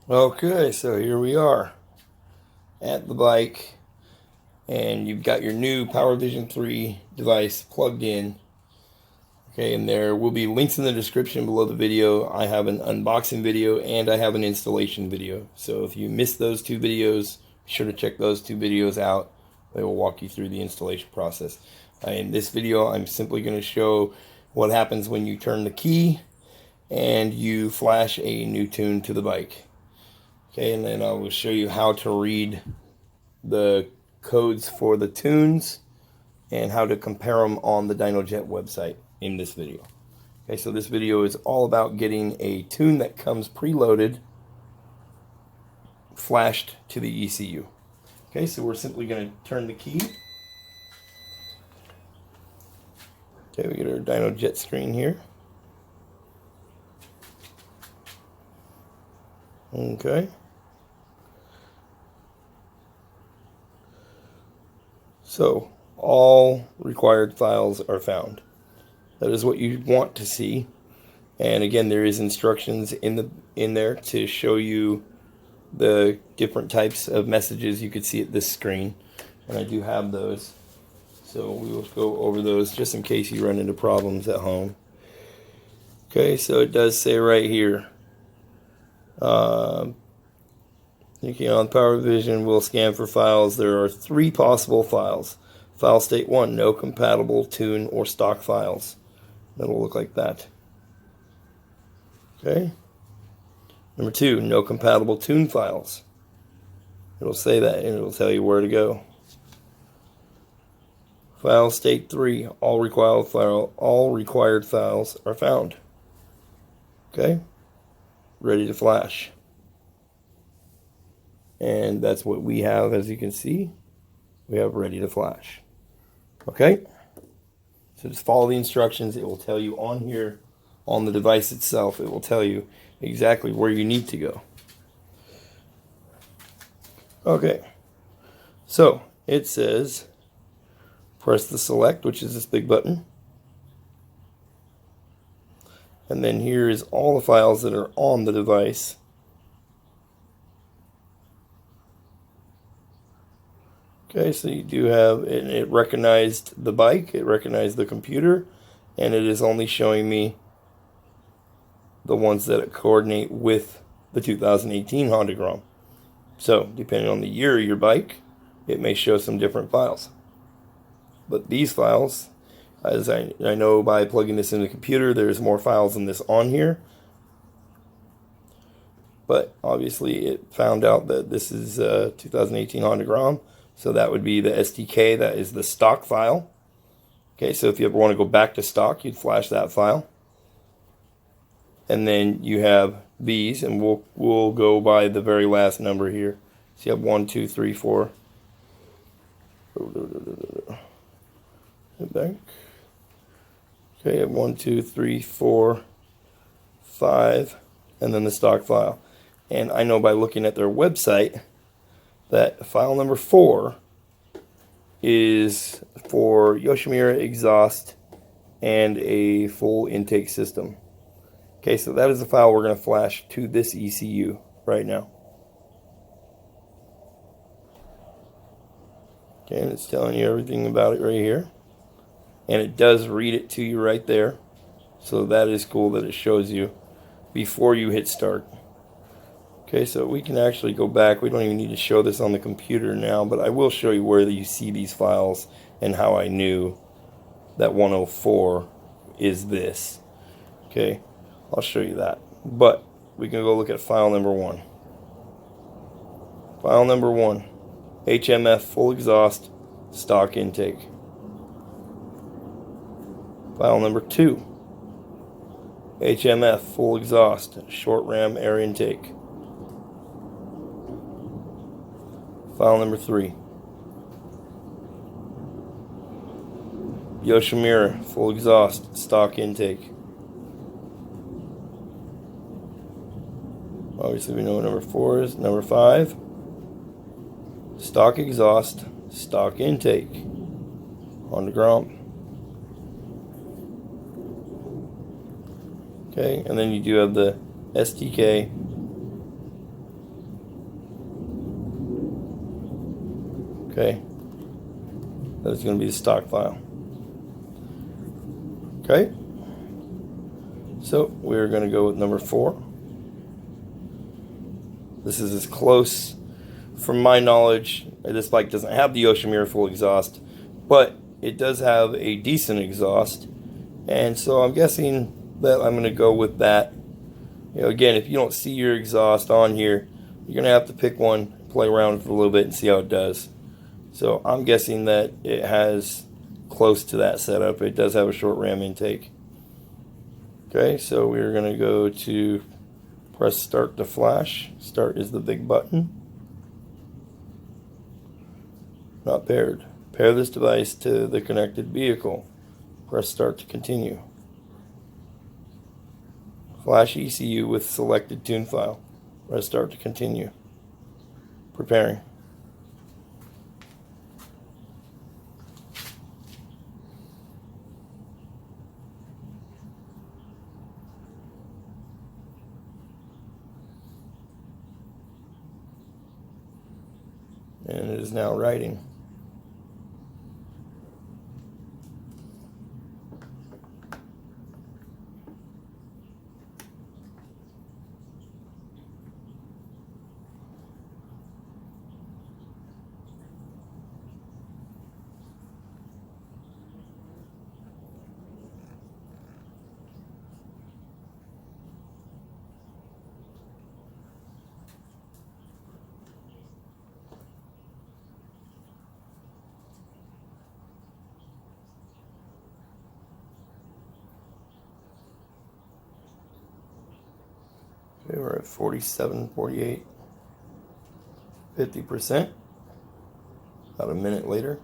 Okay, so here we are at the bike, and you've got your new PowerVision 3 device plugged in. Okay, and there will be links in the description below the video. I have an unboxing video and I have an installation video. So if you missed those two videos, be sure to check those two videos out. They will walk you through the installation process. In this video, I'm simply going to show what happens when you turn the key and you flash a new tune to the bike. Okay, and then I will show you how to read the codes for the tunes and how to compare them on the DynoJet website in this video. Okay, so this video is all about getting a tune that comes preloaded flashed to the ECU. Okay, so we're simply going to turn the key. Okay, we get our DynoJet screen here. Okay. So all required files are found. That is what you want to see. And again, there is instructions in there to show you the different types of messages you could see at this screen. And I do have those. So we will go over those just in case you run into problems at home. Okay, so it does say right here, thinking on PowerVision will scan for files. There are 3 possible files. File state 1, no compatible tune or stock files. That'll look like that. Okay. Number 2, no compatible tune files. It'll say that and it'll tell you where to go. File state 3, all required files are found. Okay. Ready to flash. And that's what we have, as you can see. We have ready to flash. Okay? So just follow the instructions. It will tell you on here, on the device itself, it will tell you exactly where you need to go. Okay. So it says, press the select, which is this big button. And then here is all the files that are on the device. Okay, so you do have, it recognized the bike, it recognized the computer, and it is only showing me the ones that coordinate with the 2018 Honda Grom. So, depending on the year of your bike, it may show some different files. But these files, as I know by plugging this in the computer, there's more files than this on here. But obviously it found out that this is 2018 Honda Grom. So that would be the SDK, that is the stock file. Okay, so if you ever want to go back to stock, you'd flash that file. And then you have these, and we'll go by the very last number here. So you have 1, 2, 3, 4. Back. Okay, you have 1, 2, 3, 4, 5, and then the stock file. And I know by looking at their website that file number 4 is for Yoshimura exhaust and a full intake system. Okay, so that is the file we're going to flash to this ECU right now. Okay, and it's telling you everything about it right here. And it does read it to you right there. So that is cool that it shows you before you hit start. Okay, so we can actually go back. We don't even need to show this on the computer now, but I will show you where you see these files and how I knew that 104 is this. Okay, I'll show you that. But we can go look at file number 1. File number 1, HMF full exhaust stock intake. File number 2, HMF full exhaust short ram air intake. File number 3, Yoshimura full exhaust stock intake. Obviously we know what number 4 is. Number 5, stock exhaust, stock intake, Honda Grom. Okay, and then you do have the STK. Okay, that's going to be the stock file. Okay, so we're going to go with number 4. This is as close, from my knowledge. This bike doesn't have the Yoshimura full exhaust, but it does have a decent exhaust, and so I'm guessing that I'm going to go with that. You know, again, if you don't see your exhaust on here, you're going to have to pick one, play around with it a little bit, and see how it does. So I'm guessing that it has close to that setup. It does have a short ram intake. Okay, so we're going to go to press start to flash. Start is the big button. Not paired. Pair this device to the connected vehicle. Press start to continue. Flash ECU with selected tune file. Press start to continue. Preparing. And it is now writing. Okay, we're at 47, 48, 50%. About a minute later.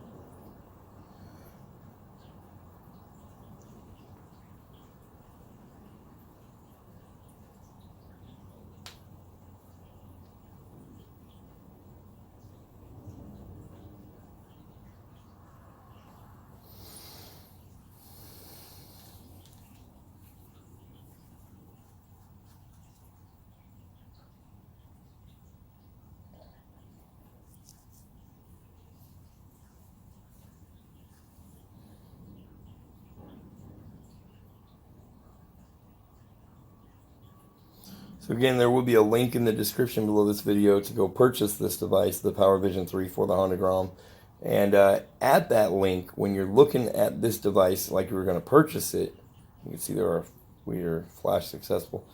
So again, there will be a link in the description below this video to go purchase this device, the PowerVision 3 for the Honda Grom. And at that link, when you're looking at this device like you were going to purchase it, you can see we are flash successful.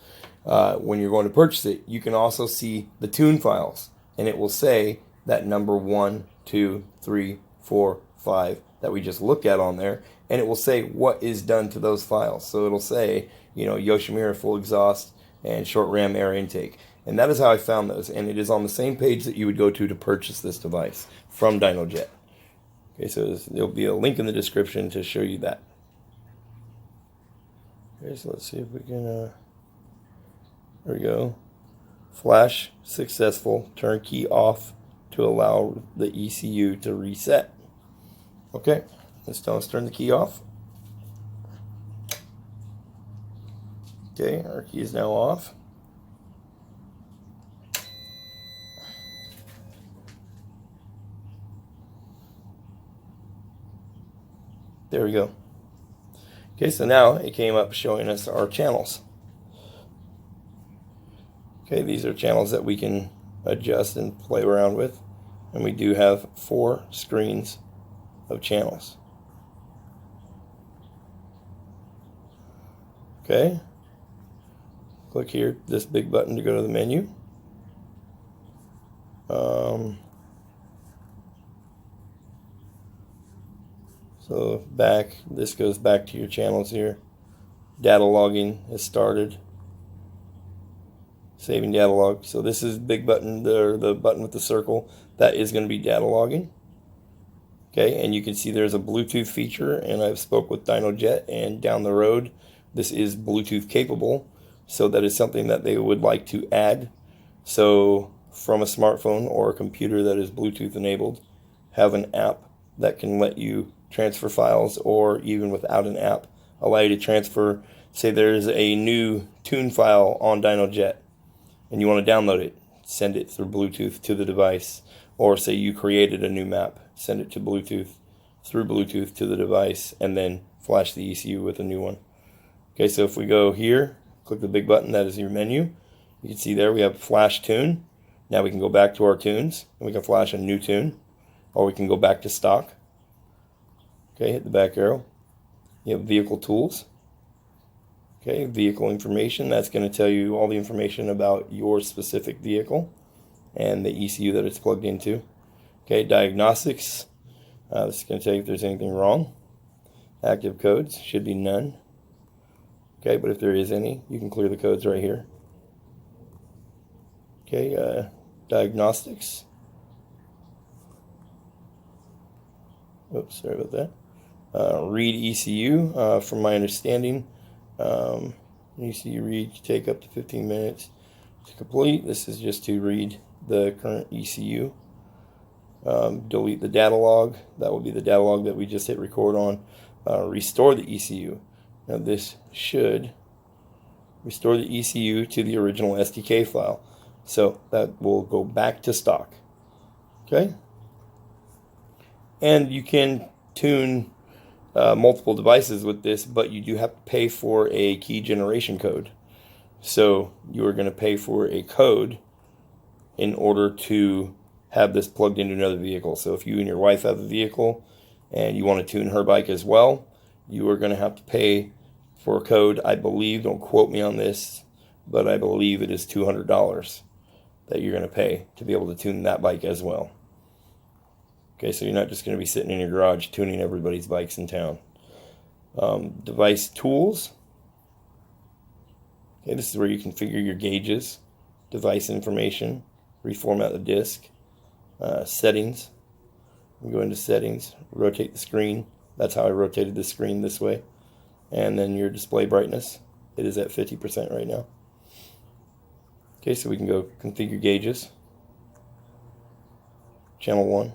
When you're going to purchase it, you can also see the tune files, and it will say that number 1, 2, 3, 4, 5 that we just looked at on there, and it will say what is done to those files. So it'll say, you know, Yoshimura full exhaust and short ram air intake. And that is how I found those. And it is on the same page that you would go to purchase this device from DynoJet. Okay, so there'll be a link in the description to show you that. Okay, so let's see if we can, there we go. Flash successful, turn key off to allow the ECU to reset. Okay, let's turn the key off. Okay, our key is now off. There we go. Okay, so now it came up showing us our channels. Okay, these are channels that we can adjust and play around with. And we do have 4 screens of channels. Okay. Click here, this big button to go to the menu. So back, this goes back to your channels here. Data logging has started. Saving data log. So this is big button, the button with the circle. That is going to be data logging. Okay, and you can see there's a Bluetooth feature, and I've spoke with DynoJet, and down the road, this is Bluetooth capable. So that is something that they would like to add. So from a smartphone or a computer that is Bluetooth enabled have an app that can let you transfer files, or even without an app, allow you to transfer. Say there's a new tune file on DynoJet and you want to download it, send it through Bluetooth to the device. Or say you created a new map, send it to Bluetooth, through Bluetooth to the device, and then flash the ECU with a new one. Okay, so if we go here, click the big button, that is your menu. You can see there we have flash tune. Now we can go back to our tunes and we can flash a new tune, or we can go back to stock. Okay, hit the back arrow. You have vehicle tools. Okay, vehicle information, that's going to tell you all the information about your specific vehicle and the ECU that it's plugged into. Okay, diagnostics, this is going to tell you if there's anything wrong. Active codes, should be none. Okay, but if there is any, you can clear the codes right here. Okay, diagnostics. Oops, sorry about that. Read ECU, from my understanding, ECU read can take up to 15 minutes to complete. This is just to read the current ECU. Delete the data log. That will be the data log that we just hit record on. Restore the ECU. Now this should restore the ECU to the original SDK file. So that will go back to stock. Okay? And you can tune multiple devices with this, but you do have to pay for a key generation code. So you are going to pay for a code in order to have this plugged into another vehicle. So if you and your wife have a vehicle and you want to tune her bike as well, you are going to have to pay for a code. I believe, don't quote me on this, but I believe it is $200 that you're going to pay to be able to tune that bike as well. Okay, so you're not just going to be sitting in your garage tuning everybody's bikes in town. Device tools. Okay, this is where you configure your gauges, device information, reformat the disc, settings. We go into settings, rotate the screen. That's how I rotated the screen this way. And then your display brightness. It is at 50% right now. Okay, so we can go configure gauges. Channel 1.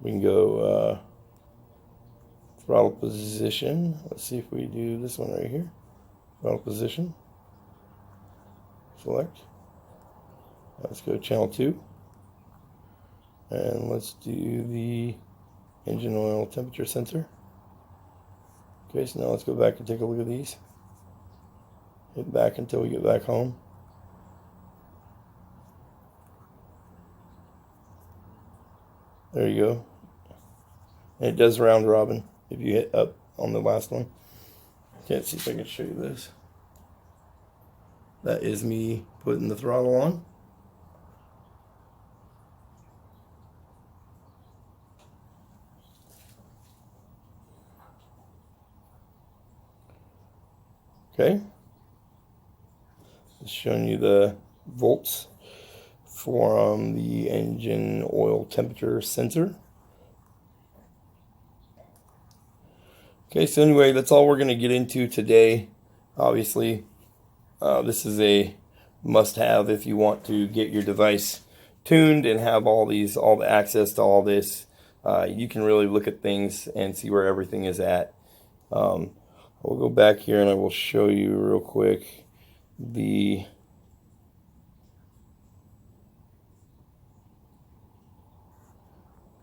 We can go throttle position. Let's see if we do this one right here. Throttle position. Select. Let's go channel 2. And let's do the engine oil temperature sensor. Okay, so now let's go back and take a look at these. Hit back until we get back home. There you go. And it does round robin if you hit up on the last one. Can't see if I can show you this. That is me putting the throttle on. Okay. Just showing you the volts from the engine oil temperature sensor. Okay, so anyway, that's all we're going to get into today. Obviously, this is a must-have if you want to get your device tuned and have all the access to all this. You can really look at things and see where everything is at. We'll go back here and I will show you real quick the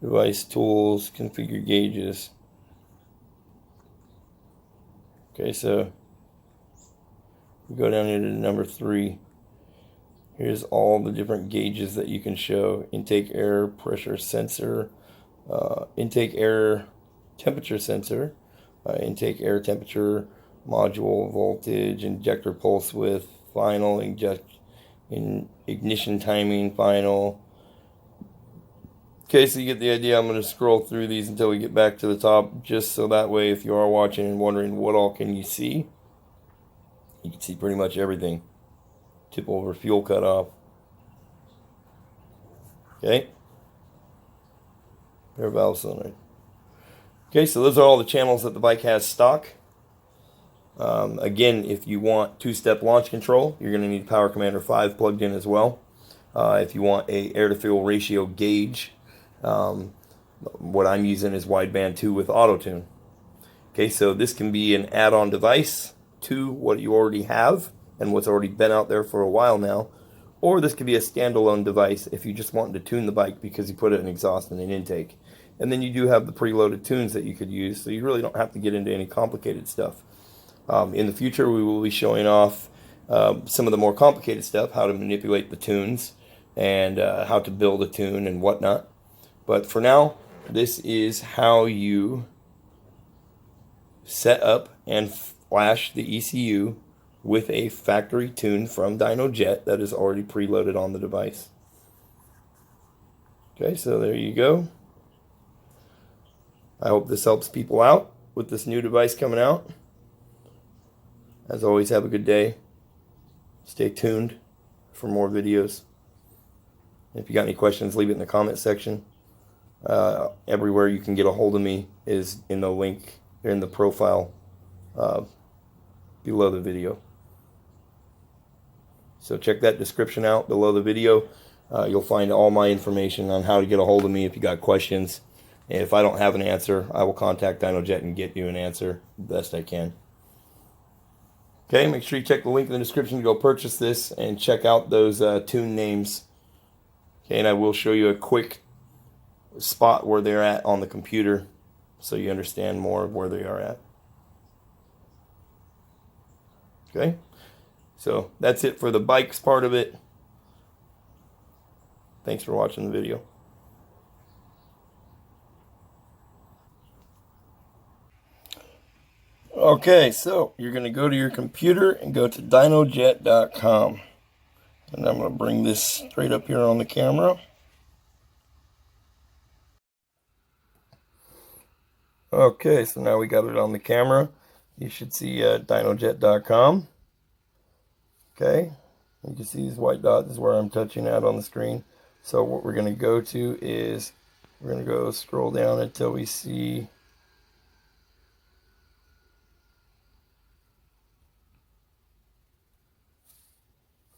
device tools, configure gauges. Okay, so we go down here to number 3. Here's all the different gauges that you can show. Intake air pressure sensor, intake air temperature sensor, intake air temperature, module voltage, injector pulse width, final ignition timing, final. Okay, so you get the idea. I'm going to scroll through these until we get back to the top, just so that way if you are watching and wondering what all can you see, you can see pretty much everything. Tip over fuel cutoff. Okay. Air valve solenoid. Okay, so those are all the channels that the bike has stock. Again, if you want two-step launch control, you're going to need Power Commander 5 plugged in as well. If you want a air-to-fuel ratio gauge, what I'm using is wideband 2 with auto tune. Okay, so this can be an add-on device to what you already have and what's already been out there for a while now, or this could be a standalone device if you just want to tune the bike because you put it in exhaust and an intake. And then you do have the preloaded tunes that you could use, so you really don't have to get into any complicated stuff. In the future, we will be showing off some of the more complicated stuff, how to manipulate the tunes and how to build a tune and whatnot. But for now, this is how you set up and flash the ECU with a factory tune from DynoJet that is already preloaded on the device. Okay, so there you go. I hope this helps people out with this new device coming out. As always, have a good day. Stay tuned for more videos. If you got any questions, leave it in the comment section. Everywhere you can get a hold of me is in the link, in the profile below the video. So check that description out below the video. You'll find all my information on how to get a hold of me if you got questions. And if I don't have an answer, I will contact DynoJet and get you an answer the best I can. Okay, make sure you check the link in the description to go purchase this and check out those tune names. Okay, and I will show you a quick spot where they're at on the computer so you understand more of where they are at. Okay, so that's it for the bikes part of it. Thanks for watching the video. Okay, so you're going to go to your computer and go to DynoJet.com. And I'm going to bring this straight up here on the camera. Okay, so now we got it on the camera. You should see DynoJet.com. Okay, you can see these white dots is where I'm touching at on the screen. So what we're going to go to is, we're going to go scroll down until we see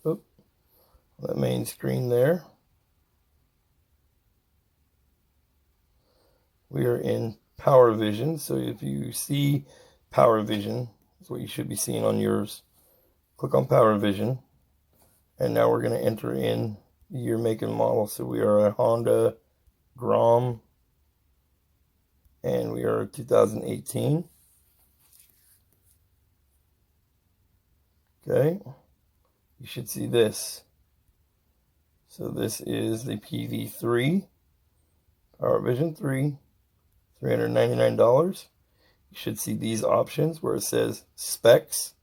that main screen there. We are in Power Vision, so if you see Power Vision, that's what you should be seeing on yours. Click on Power Vision, and now we're going to enter in the year, make, and model. So we are a Honda Grom, and we are 2018. Okay, you should see this. So this is the PV3 Power Vision 3, $399. You should see these options where it says specs,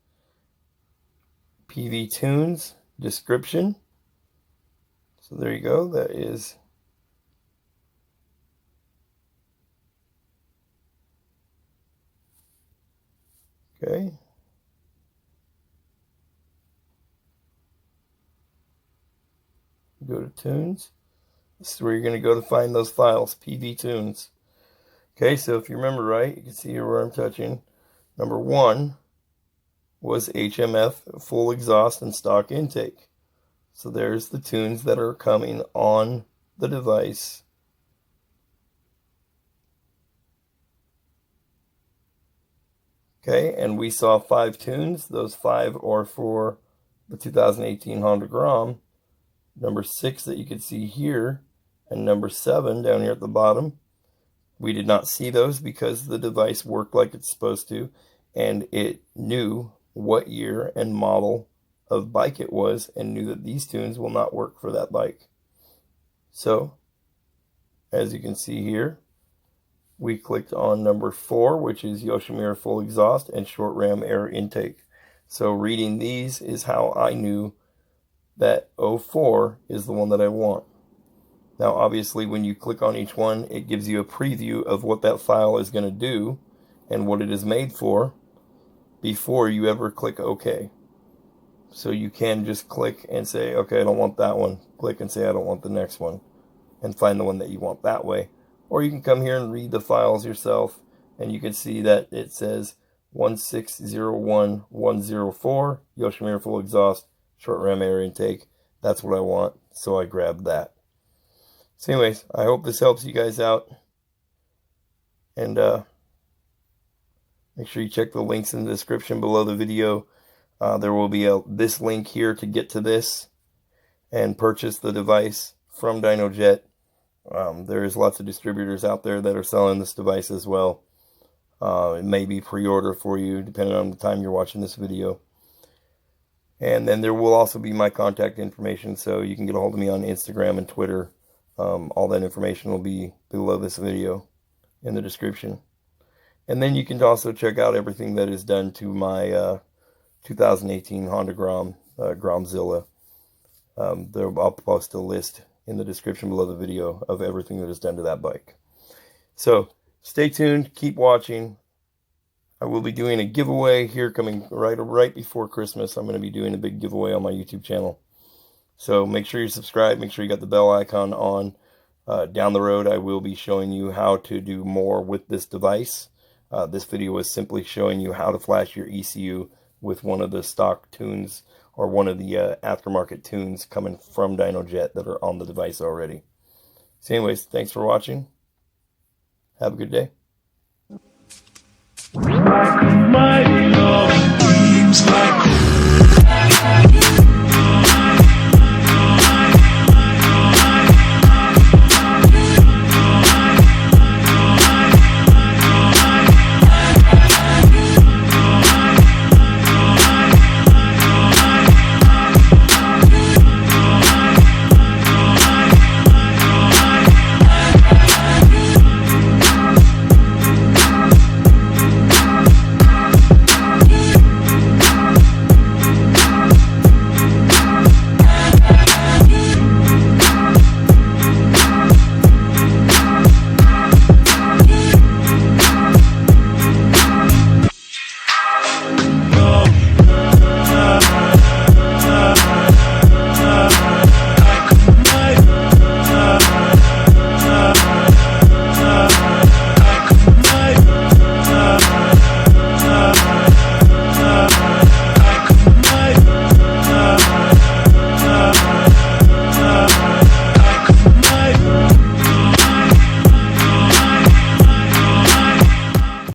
PV tunes, description. So there you go. That is okay. Go to tunes. This is where you're going to go to find those files, PV tunes. Okay, so if you remember right, you can see here where I'm touching. Number 1 was HMF full exhaust and stock intake. So there's the tunes that are coming on the device. Okay, and we saw 5 tunes. Those 5 are for the 2018 Honda Grom. Number 6 that you can see here, and number 7 down here at the bottom. We did not see those because the device worked like it's supposed to, and it knew what year and model of bike it was, and knew that these tunes will not work for that bike. So, as you can see here, we clicked on number 4, which is Yoshimura full exhaust and short ram air intake. So reading these is how I knew that 04 is the one that I want. Now obviously when you click on each one, it gives you a preview of what that file is going to do and what it is made for before you ever click OK. So you can just click and say, okay, I don't want that one. Click and say, I don't want the next one, and find the one that you want that way. Or you can come here and read the files yourself, and you can see that it says 1601104 Yoshimura full exhaust short ram air intake. That's what I want. so I grabbed that. So anyways, I hope this helps you guys out. And make sure you check the links in the description below the video. There will be this link here to get to this and purchase the device from DynoJet. There is lots of distributors out there that are selling this device as well. It may be pre-order for you depending on the time you're watching this video. And then there will also be my contact information, so you can get a hold of me on Instagram and Twitter. All that information will be below this video in the description. And then you can also check out everything that is done to my 2018 Honda Grom GROMZILLA. I'll post a list in the description below the video of everything that is done to that bike. So stay tuned, keep watching. I will be doing a giveaway here coming right before Christmas. I'm going to be doing a big giveaway on my YouTube channel. So make sure you subscribe, make sure you got the bell icon on. Down the road I will be showing you how to do more with this device. This video was simply showing you how to flash your ECU with one of the stock tunes or one of the aftermarket tunes coming from DynoJet that are on the device already. So anyways, thanks for watching. Have a good day.